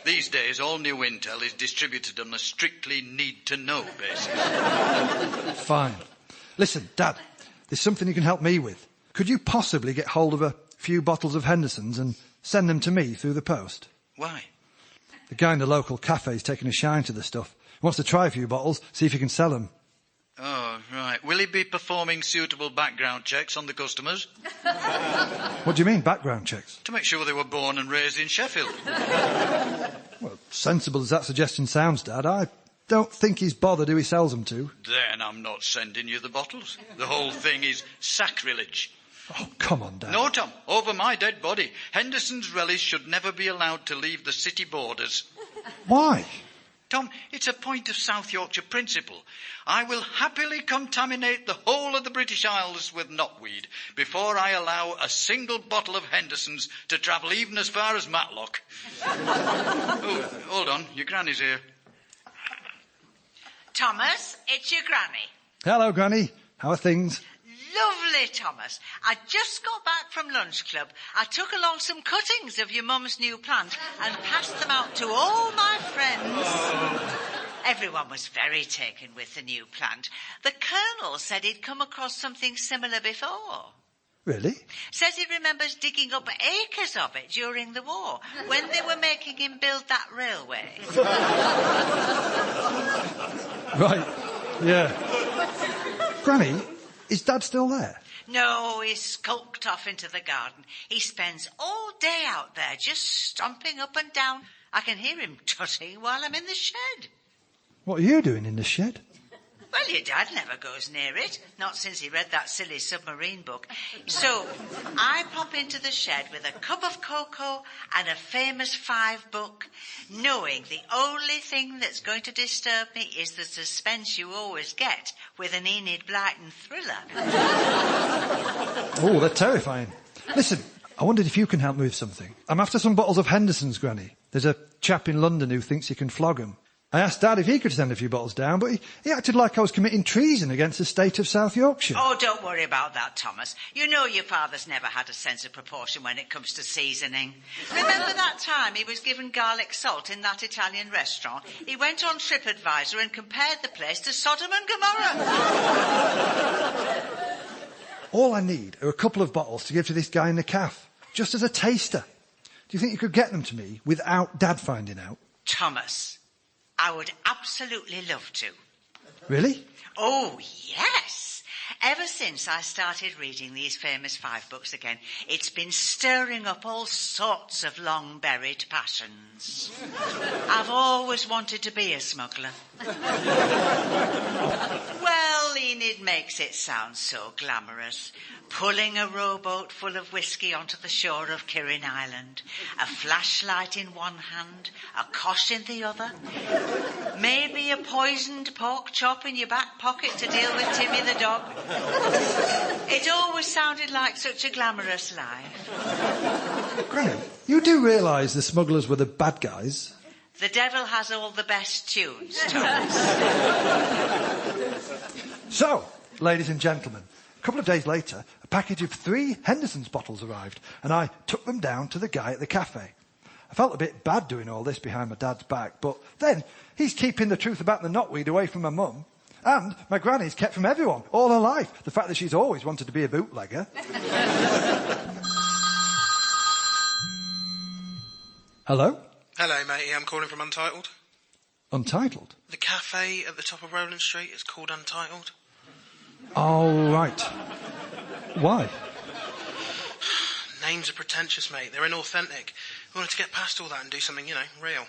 These days, all new intel is distributed on a strictly need-to-know basis. Fine. Listen, Dad, there's something you can help me with. Could you possibly get hold of a few bottles of Hendersons and send them to me through the post? Why? The guy in the local cafe's taking a shine to the stuff. He wants to try a few bottles, see if he can sell them. Oh, right. Will he be performing suitable background checks on the customers? What do you mean, background checks? To make sure they were born and raised in Sheffield. Well, sensible as that suggestion sounds, Dad, I don't think he's bothered who he sells them to. Then I'm not sending you the bottles. The whole thing is sacrilege. Oh, come on, Dad. No, Tom, over my dead body. Henderson's relish should never be allowed to leave the city borders. Why? Tom, it's a point of South Yorkshire principle. I will happily contaminate the whole of the British Isles with knotweed before I allow a single bottle of Henderson's to travel even as far as Matlock. Oh, hold on, your granny's here. Thomas, it's your granny. Hello, Granny. How are things? Lovely, Thomas. I just got back from lunch club. I took along some cuttings of your mum's new plant and passed them out to all my friends. Everyone was very taken with the new plant. The Colonel said he'd come across something similar before. Really? Says he remembers digging up acres of it during the war when they were making him build that railway. Right, yeah. Granny, is Dad still there? No, he's skulked off into the garden. He spends all day out there just stomping up and down. I can hear him tutting while I'm in the shed. What are you doing in the shed? Well, your dad never goes near it, not since he read that silly submarine book. So I pop into the shed with a cup of cocoa and a famous 5 book, knowing the only thing that's going to disturb me is the suspense you always get with an Enid Blyton thriller. Oh, they're terrifying. Listen, I wondered if you can help me with something. I'm after some bottles of Henderson's, Granny. There's a chap in London who thinks you can flog 'em. I asked Dad if he could send a few bottles down, but he acted like I was committing treason against the state of South Yorkshire. Oh, don't worry about that, Thomas. You know your father's never had a sense of proportion when it comes to seasoning. Remember that time he was given garlic salt in that Italian restaurant? He went on TripAdvisor and compared the place to Sodom and Gomorrah. All I need are a couple of bottles to give to this guy in the cafe, just as a taster. Do you think you could get them to me without Dad finding out? Thomas, I would absolutely love to. Really? Oh, yes. Ever since I started reading these famous 5 books again, it's been stirring up all sorts of long-buried passions. I've always wanted to be a smuggler. Well, Enid makes it sound so glamorous. Pulling a rowboat full of whiskey onto the shore of Kirin Island, a flashlight in one hand, a cosh in the other, maybe a poisoned pork chop in your back pocket to deal with Timmy the dog. It always sounded like such a glamorous life. Granny, you do realise the smugglers were the bad guys? The devil has all the best tunes, Thomas. So, ladies and gentlemen, a couple of days later, a package of 3 Henderson's bottles arrived, and I took them down to the guy at the cafe. I felt a bit bad doing all this behind my dad's back, but then he's keeping the truth about the knotweed away from my mum. And my granny's kept from everyone, all her life, the fact that she's always wanted to be a bootlegger. Hello? Hello, matey. I'm calling from Untitled. Untitled? The cafe at the top of Rowland Street is called Untitled. Oh, right. Why? Names are pretentious, mate. They're inauthentic. We wanted to get past all that and do something, real.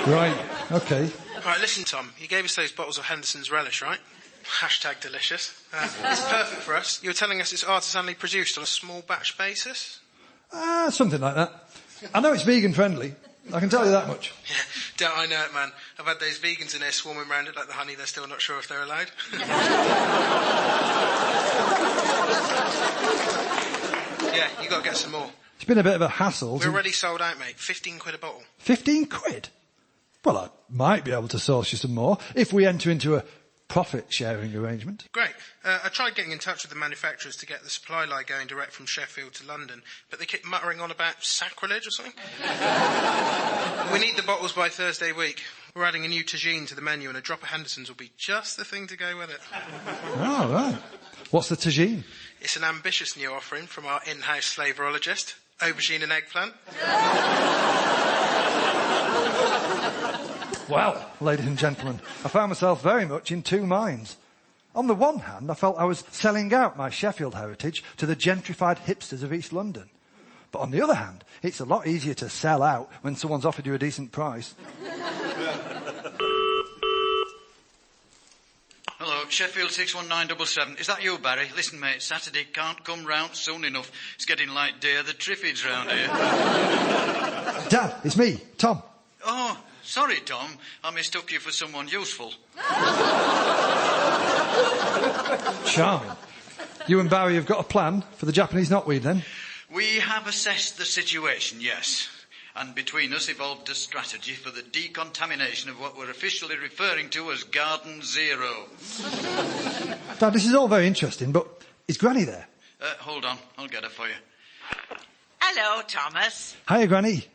Right, okay. All right, listen, Tom. You gave us those bottles of Hendersons relish, right? Hashtag delicious. It's perfect for us. You were telling us it's artisanally produced on a small batch basis? Something like that. I know it's vegan friendly. I can tell you that much. Yeah, don't I know it, man. I've had those vegans in there swarming around it like the honey. They're still not sure if they're allowed. Yeah, you got to get some more. It's been a bit of a hassle. We're already sold out, mate. 15 quid a bottle. 15 quid? Well, I might be able to source you some more if we enter into a profit-sharing arrangement. Great. I tried getting in touch with the manufacturers to get the supply line going direct from Sheffield to London, but they keep muttering on about sacrilege or something. We need the bottles by Thursday week. We're adding a new tagine to the menu, and a drop of Hendersons will be just the thing to go with it. Oh, right. What's the tagine? It's an ambitious new offering from our in-house flavourologist. Aubergine and eggplant. Well, ladies and gentlemen, I found myself very much in two minds. On the one hand, I felt I was selling out my Sheffield heritage to the gentrified hipsters of East London. But on the other hand, it's a lot easier to sell out when someone's offered you a decent price. Hello, Sheffield 61977. Is that you, Barry? Listen, mate, Saturday can't come round soon enough. It's getting like Day of the Triffids round here. Dad, it's me, Tom. Oh, sorry, Tom. I mistook you for someone useful. Charming. You and Barry have got a plan for the Japanese knotweed, then? We have assessed the situation, yes. And between us evolved a strategy for the decontamination of what we're officially referring to as Garden Zero. Dad, this is all very interesting, but is Granny there? Hold on, I'll get her for you. Hello, Thomas. Hiya, Granny.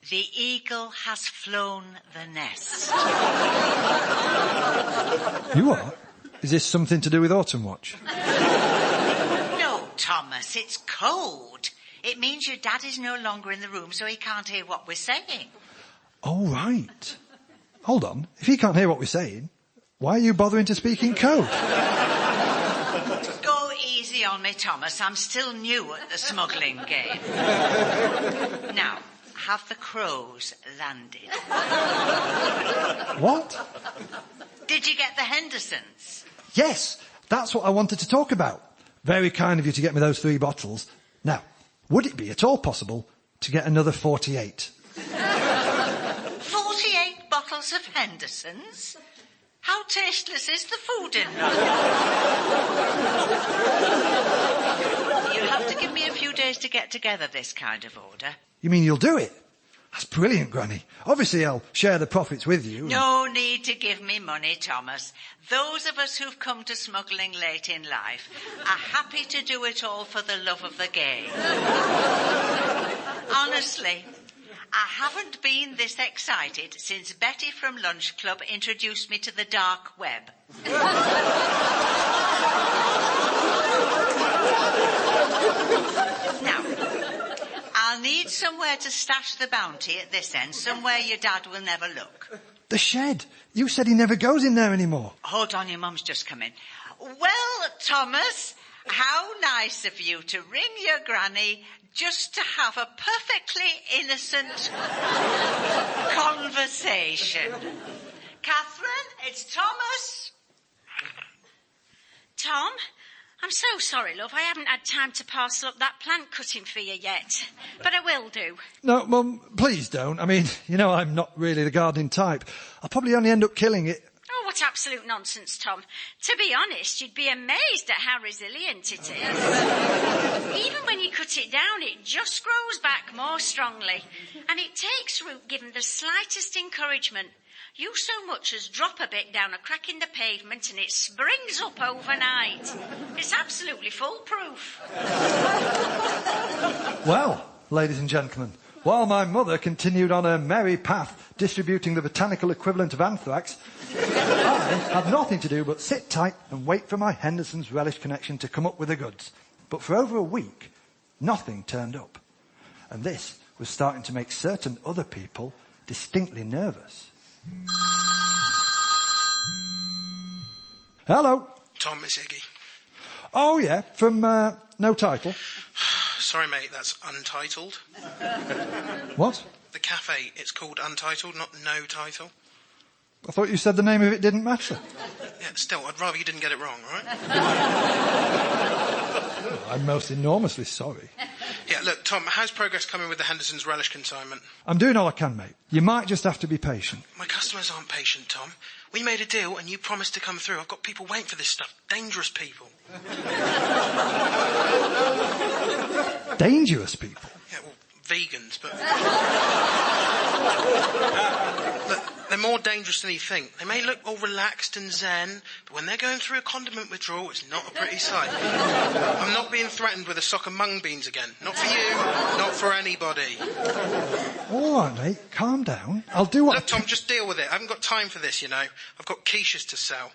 The eagle has flown the nest. You are? Is this something to do with Autumn Watch? No, Thomas, it's cold. It means your dad is no longer in the room, so he can't hear what we're saying. Oh, right. Hold on. If he can't hear what we're saying, why are you bothering to speak in code? Go easy on me, Thomas. I'm still new at the smuggling game. Now, have the crows landed? What? Did you get the Hendersons? Yes, that's what I wanted to talk about. Very kind of you to get me those 3 bottles. Now, would it be at all possible to get another 48? 48 bottles of Hendersons? How tasteless is the food in them? You'll have to give me a few days to get together this kind of order. You mean you'll do it? That's brilliant, Granny. Obviously, I'll share the profits with you. No need to give me money, Thomas. Those of us who've come to smuggling late in life are happy to do it all for the love of the game. Honestly, I haven't been this excited since Betty from Lunch Club introduced me to the dark web. Now, I'll need somewhere to stash the bounty at this end, somewhere your dad will never look. The shed. You said he never goes in there anymore. Hold on, your mum's just come in. Well, Thomas, how nice of you to ring your granny just to have a perfectly innocent conversation. Catherine, it's Thomas. Tom, I'm so sorry, love. I haven't had time to parcel up that plant cutting for you yet. But I will do. No, Mum, please don't. I mean, you know I'm not really the gardening type. I'll probably only end up killing it. Oh, what absolute nonsense, Tom. To be honest, you'd be amazed at how resilient it is. Even when you cut it down, it just grows back more strongly. And it takes root given the slightest encouragement. You so much as drop a bit down a crack in the pavement and it springs up overnight. It's absolutely foolproof. Well, ladies and gentlemen, while my mother continued on her merry path distributing the botanical equivalent of anthrax, I had nothing to do but sit tight and wait for my Hendersons relish connection to come up with the goods. But for over a week, nothing turned up. And this was starting to make certain other people distinctly nervous. Hello. Tom, it's Iggy. Oh, yeah, from No Title. Sorry, mate, that's Untitled. What? The cafe, it's called Untitled, not No Title. I thought you said the name of it didn't matter. Yeah, still, I'd rather you didn't get it wrong, all right? I'm most enormously sorry. Yeah, look, Tom, how's progress coming with the Hendersons relish consignment? I'm doing all I can, mate. You might just have to be patient. My customers aren't patient, Tom. We made a deal and you promised to come through. I've got people waiting for this stuff. Dangerous people. Dangerous people? Yeah, well, vegans, but... Look, they're more dangerous than you think. They may look all relaxed and zen, but when they're going through a condiment withdrawal, it's not a pretty sight. I'm not being threatened with a sock of mung beans again. Not for you, not for anybody. All right, mate, calm down. I'll do what... Look, Tom, just deal with it. I haven't got time for this, you know. I've got quiches to sell.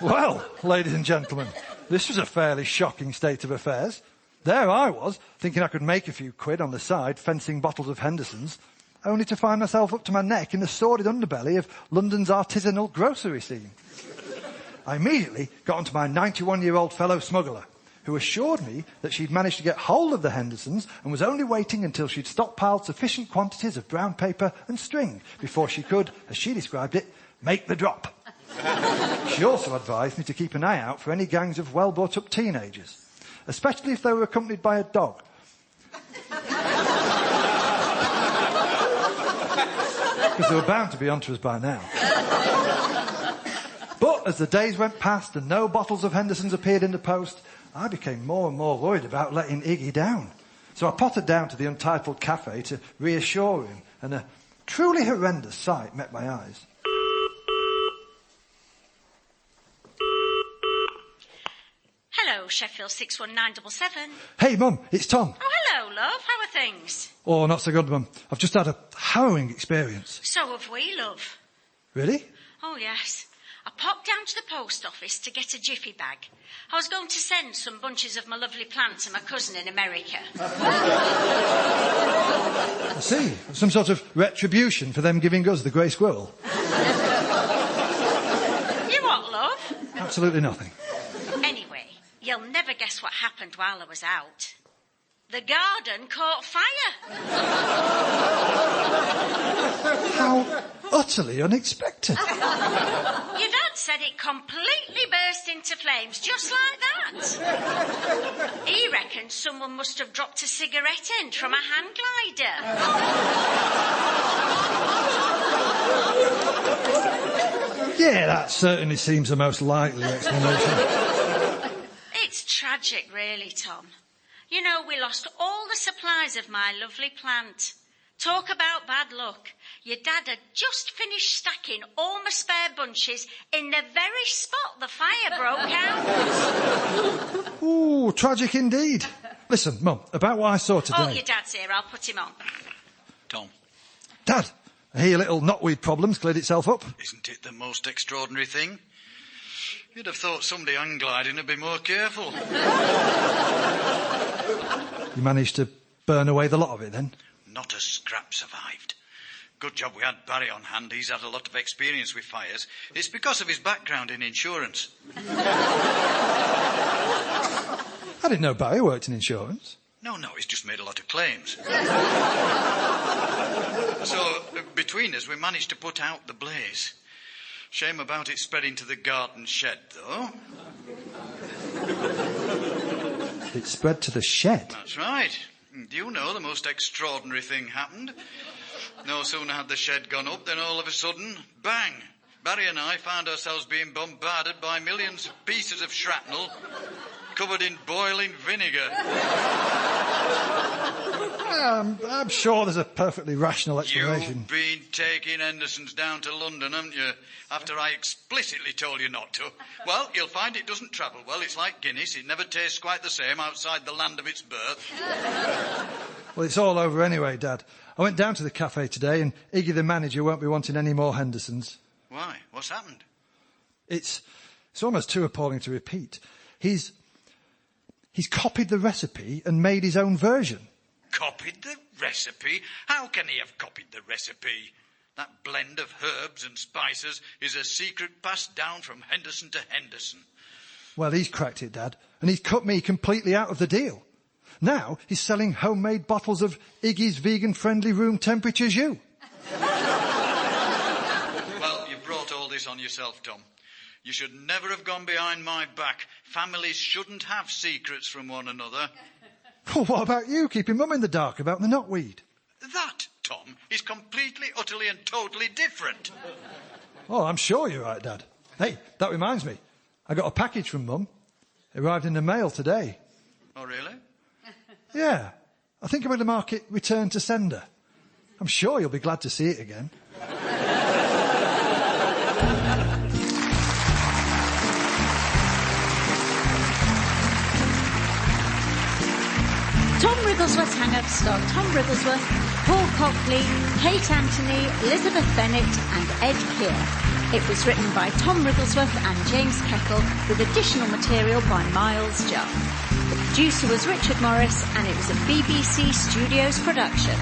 Well, ladies and gentlemen, this was a fairly shocking state of affairs. There I was, thinking I could make a few quid on the side, fencing bottles of Hendersons, only to find myself up to my neck in the sordid underbelly of London's artisanal grocery scene. I immediately got onto my 91-year-old fellow smuggler, who assured me that she'd managed to get hold of the Hendersons and was only waiting until she'd stockpiled sufficient quantities of brown paper and string before she could, as she described it, make the drop. She also advised me to keep an eye out for any gangs of well-brought-up teenagers, especially if they were accompanied by a dog. Because they were bound to be onto us by now. But as the days went past and no bottles of Hendersons appeared in the post, I became more and more worried about letting Iggy down. So I pottered down to the Untitled cafe to reassure him, and a truly horrendous sight met my eyes. Hello, Sheffield 61977. Hey, Mum, it's Tom. Oh, hello, love. How are things? Oh, not so good, Mum. I've just had a harrowing experience. So have we, love. Really? Oh, yes. I popped down to the post office to get a jiffy bag. I was going to send some bunches of my lovely plants to my cousin in America. I see. Some sort of retribution for them giving us the grey squirrel. You what, love? Absolutely nothing. Anyway, you'll never guess what happened while I was out. The garden caught fire. How utterly unexpected. Your dad said it completely burst into flames, just like that. He reckons someone must have dropped a cigarette end from a hang glider. Yeah, that certainly seems the most likely explanation. It's tragic, really, Tom. You know, we lost all the supplies of my lovely plant. Talk about bad luck. Your dad had just finished stacking all my spare bunches in the very spot the fire broke out. Ooh, tragic indeed. Listen, Mum, about what I saw today. Oh, your dad's here. I'll put him on. Tom, Dad, I hear your little knotweed problem's cleared itself up. isn't it the most extraordinary thing? You'd have thought somebody hang gliding would be more careful. You managed to burn away the lot of it then? Not a scrap survived. Good job we had Barry on hand. He's had a lot of experience with fires. It's because of his background in insurance. I didn't know Barry worked in insurance. No, he's just made a lot of claims. So, between us, we managed to put out the blaze. Shame about it spreading to the garden shed, though. It spread to the shed? That's right. Do you know the most extraordinary thing happened? No sooner had the shed gone up than all of a sudden, bang! Barry and I found ourselves being bombarded by millions of pieces of shrapnel covered in boiling vinegar. I'm sure there's a perfectly rational explanation. You've been taking Hendersons down to London, haven't you? After I explicitly told you not to. Well, you'll find it doesn't travel well. It's like Guinness. It never tastes quite the same outside the land of its birth. Well, it's all over anyway, Dad. I went down to the cafe today and Iggy the manager won't be wanting any more Hendersons. Why? What's happened? It's almost too appalling to repeat. He's He's copied the recipe and made his own version. Copied the recipe? How can he have copied the recipe? That blend of herbs and spices is a secret passed down from Henderson to Henderson. Well, he's cracked it, Dad, and he's cut me completely out of the deal. Now he's selling homemade bottles of Iggy's vegan-friendly room temperature jus. Well, you brought all this on yourself, Tom. You should never have gone behind my back. Families shouldn't have secrets from one another. Well, what about you keeping Mum in the dark about the knotweed? That, Tom, is completely, utterly and totally different. Oh, I'm sure you're right, Dad. Hey, that reminds me. I got a package from Mum. It arrived in the mail today. Oh, really? Yeah. I think I'm going to mark it return to sender. I'm sure you'll be glad to see it again. Tom Wrigglesworth's Hang-Up starred Tom Wrigglesworth, Paul Copley, Kate Anthony, Elizabeth Bennett and Ed Keir. It was written by Tom Wrigglesworth and James Kettle with additional material by Miles Jupp. The producer was Richard Morris and it was a BBC Studios production.